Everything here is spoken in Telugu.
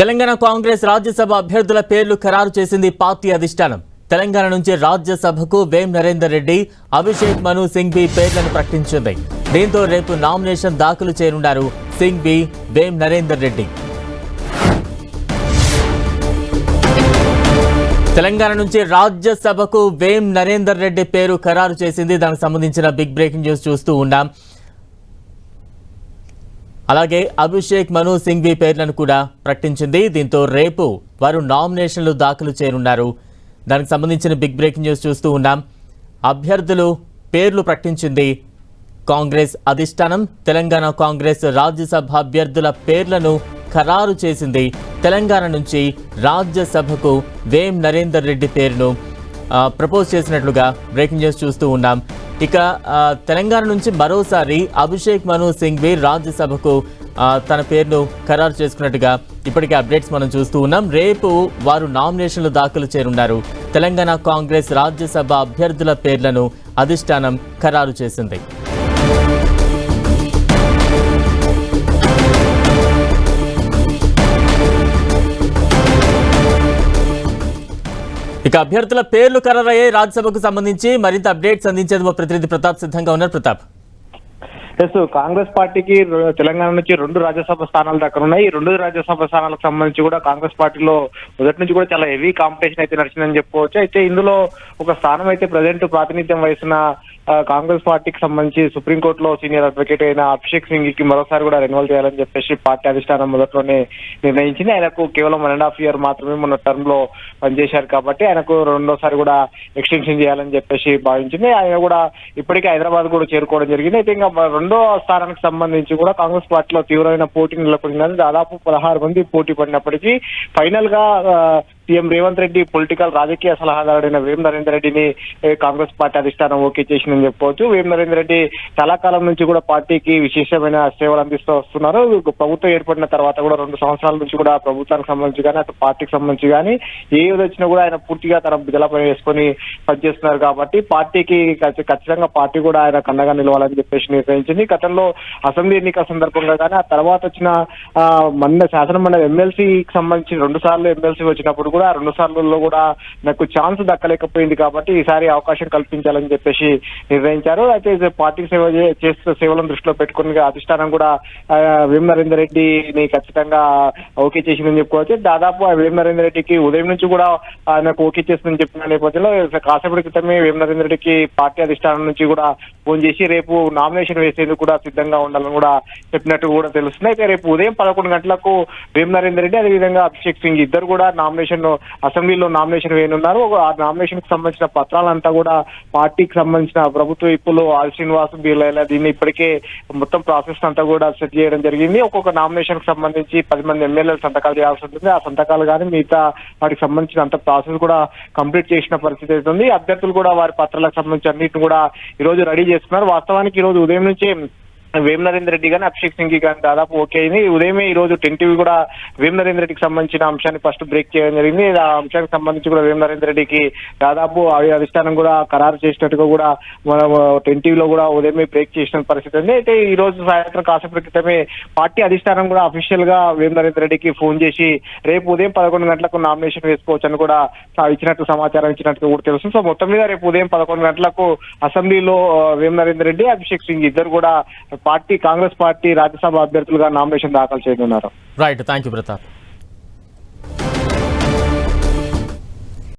తెలంగాణ కాంగ్రెస్ రాజ్యసభ అభ్యర్థుల పేర్లు ఖరారు చేసింది పార్టీ అధిష్టానం. తెలంగాణ నుంచి రాజ్యసభకు వేం నరేందర్ రెడ్డి, అభిషేక్ మను సింఘ్వి పేర్లను ప్రకటించింది. దీంతో రేపు నామినేషన్ దాఖలు చేయనున్నారు సింఘ్వి, వేం నరేందర్ రెడ్డి. తెలంగాణ నుంచి రాజ్యసభకు వేం నరేందర్ రెడ్డి పేరు ఖరారు చేసింది. దానికి సంబంధించిన బిగ్ బ్రేకింగ్ న్యూస్ చూస్తూ ఉన్నాం. అలాగే అభిషేక్ మను సింఘ్వి పేర్లను కూడా ప్రకటించింది. దీంతో రేపు వారు నామినేషన్లు దాఖలు చేయనున్నారు. దానికి సంబంధించిన బిగ్ బ్రేకింగ్ న్యూస్ చూస్తూ ఉన్నాం. అభ్యర్థులు పేర్లు ప్రకటించింది కాంగ్రెస్ అధిష్టానం. తెలంగాణ కాంగ్రెస్ రాజ్యసభ అభ్యర్థుల పేర్లను ఖరారు చేసింది. తెలంగాణ నుంచి రాజ్యసభకు వేం నరేందర్ రెడ్డి పేరును ప్రపోజ్ చేసినట్లుగా బ్రేకింగ్ న్యూస్ చూస్తూ ఉన్నాం. ఇక తెలంగాణ నుంచి మరోసారి అభిషేక్ మను సింఘ్వి రాజ్యసభకు తన పేరును ఖరారు చేసుకున్నట్టుగా ఇప్పటికే అప్డేట్స్ మనం చూస్తూ ఉన్నాం. రేపు వారు నామినేషన్లు దాఖలు చేయనున్నారు. తెలంగాణ కాంగ్రెస్ రాజ్యసభ అభ్యర్థుల పేర్లను అధిష్టానం ఖరారు చేసింది. ఇక అభ్యర్థుల పేర్లు ఖరారయ్యే రాజ్యసభకు సంబంధించి మరింత అప్డేట్స్ అందించేందుకు మా ప్రతినిధి ప్రతాప్ సిద్ధంగా ఉన్నారు. ప్రతాప్, కాంగ్రెస్ పార్టీకి తెలంగాణ నుంచి 2 రాజ్యసభ స్థానాలు దక్కనున్నాయి. ఈ 2 రాజ్యసభ స్థానాలకు సంబంధించి కూడా కాంగ్రెస్ పార్టీలో మొదటి నుంచి కూడా చాలా హెవీ కాంపిటీషన్ అయితే నడిచిందని చెప్పుకోవచ్చు. అయితే ఇందులో ఒక స్థానం అయితే ప్రజెంట్ ప్రాతినిధ్యం వహిస్తున్న కాంగ్రెస్ పార్టీకి సంబంధించి సుప్రీంకోర్టులో సీనియర్ అడ్వకేట్ అయిన అభిషేక్ సింఘ్కి మరోసారి కూడా రెన్యువల్ చేయాలని చెప్పేసి పార్టీ అధిష్టానం మొదట్లోనే నిర్ణయించింది. ఆయనకు కేవలం 1.5 year మాత్రమే మొన్న టర్మ్ లో పనిచేశారు కాబట్టి ఆయనకు రెండోసారి కూడా ఎక్స్టెన్షన్ చేయాలని చెప్పేసి భావించింది. ఆయన కూడా ఇప్పటికే హైదరాబాద్ కూడా చేరుకోవడం జరిగింది. అయితే ఇంకా 2వ స్థానానికి సంబంధించి కూడా కాంగ్రెస్ పార్టీలో తీవ్రమైన పోటీ నెలకొంది. దాదాపు 16 మంది పోటీ పడినప్పటికీ ఫైనల్ గా సీఎం రేవంత్ రెడ్డి పొలిటికల్ రాజకీయ సలహాదారుడైన వేం నరేందర్ రెడ్డిని కాంగ్రెస్ పార్టీ అధిష్టానం ఓకే చేసిందని చెప్పుకోవచ్చు. వేం నరేందర్ రెడ్డి చాలా కాలం నుంచి కూడా పార్టీకి విశేషమైన సేవలు అందిస్తూ వస్తున్నారు. ప్రభుత్వం ఏర్పడిన తర్వాత కూడా 2 సంవత్సరాల నుంచి కూడా ప్రభుత్వానికి సంబంధించి కానీ అటు పార్టీకి సంబంధించి కానీ ఏది వచ్చినా కూడా ఆయన పూర్తిగా తన బిడ్డలపై వేసుకొని పనిచేస్తున్నారు కాబట్టి పార్టీకి ఖచ్చితంగా పార్టీ కూడా ఆయన కండగా నిలవాలని చెప్పేసి నిర్ణయించింది. గతంలో అసెంబ్లీ ఎన్నికల సందర్భంగా కానీ ఆ తర్వాత వచ్చిన శాసనమండలి ఎమ్మెల్సీకి సంబంధించి 2 సార్లు ఎమ్మెల్సీ వచ్చినప్పుడు కూడా 2 సార్లలో కూడా నాకు ఛాన్స్ దక్కలేకపోయింది కాబట్టి ఈసారి అవకాశం కల్పించాలని చెప్పేసి నిర్ణయించారు. అయితే పార్టీకి చేస్తున్న సేవలను దృష్టిలో పెట్టుకుని అధిష్టానం కూడా వేం నరేందర్ రెడ్డిని ఖచ్చితంగా ఓకే చేసిందని చెప్పుకోవచ్చు. దాదాపు వేం నరేందర్ రెడ్డికి ఉదయం నుంచి కూడా ఆయనకు ఓకే చేస్తుందని చెప్పిన నేపథ్యంలో కాసేపటి క్రితమే వేం నరేందర్ రెడ్డికి పార్టీ అధిష్టానం నుంచి కూడా ఫోన్ చేసి రేపు నామినేషన్ వేసేందుకు కూడా సిద్ధంగా ఉండాలని కూడా చెప్పినట్టు కూడా తెలుస్తుంది. అయితే రేపు ఉదయం 11 గంటలకు వేం నరేందర్ రెడ్డి అదేవిధంగా అభిషేక్ సింగ్ ఇద్దరు కూడా అసెంబ్లీలో నామినేషన్ వేయనున్నారు. ఆ నామినేషన్ కి సంబంధించిన పత్రాలంతా కూడా పార్టీకి సంబంధించిన ప్రభుత్వ విప్పులు ఆల్ శ్రీనివాస్ బీర్లా దీన్ని ఇప్పటికే మొత్తం ప్రాసెస్ అంతా కూడా సెట్ చేయడం జరిగింది. ఒక్కొక్క నామినేషన్ కి సంబంధించి 10 మంది ఎమ్మెల్యేలు సంతకాలు చేయాల్సి ఉంటుంది. ఆ సంతకాలు కానీ మిగతా వాటికి సంబంధించిన అంత ప్రాసెస్ కూడా కంప్లీట్ చేసిన పరిస్థితి అవుతుంది. అభ్యర్థులు కూడా వారి పత్రాలకు సంబంధించి అన్నింటిని కూడా ఈ రోజు రెడీ చేస్తున్నారు. వాస్తవానికి ఈ రోజు ఉదయం నుంచి వేం నరేందర్ రెడ్డి కానీ అభిషేక్ సింఘ్కి కానీ దాదాపు ఓకే అయింది. ఉదయమే ఈ రోజు 10 TV కూడా వేం నరేందర్ రెడ్డికి సంబంధించిన అంశాన్ని ఫస్ట్ బ్రేక్ చేయడం జరిగింది. ఆ అంశానికి సంబంధించి కూడా వేం నరేందర్ రెడ్డికి దాదాపు అధిష్టానం కూడా ఖరారు చేసినట్టుగా కూడా మనం 10 TVలో కూడా ఉదయమే బ్రేక్ చేసిన పరిస్థితి ఉంది. అయితే ఈ రోజు సాయంత్రం కాసేపటి క్రితమే పార్టీ అధిష్టానం కూడా అఫీషియల్ గా వేం నరేందర్ రెడ్డికి ఫోన్ చేసి రేపు ఉదయం 11 గంటలకు నామినేషన్ వేసుకోవచ్చు అని కూడా ఇచ్చినట్టు సమాచారం ఇచ్చినట్టు కూడా తెలుస్తుంది. సో మొత్తం మీద రేపు ఉదయం 11 గంటలకు అసెంబ్లీలో వేం నరేందర్ రెడ్డి, అభిషేక్ సింగ్ ఇద్దరు కూడా కాంగ్రెస్ పార్టీ రాజ్యసభ అభ్యర్థులుగా నామినేషన్ దాఖలు చేయనున్నారు. Right, thank you Pratap.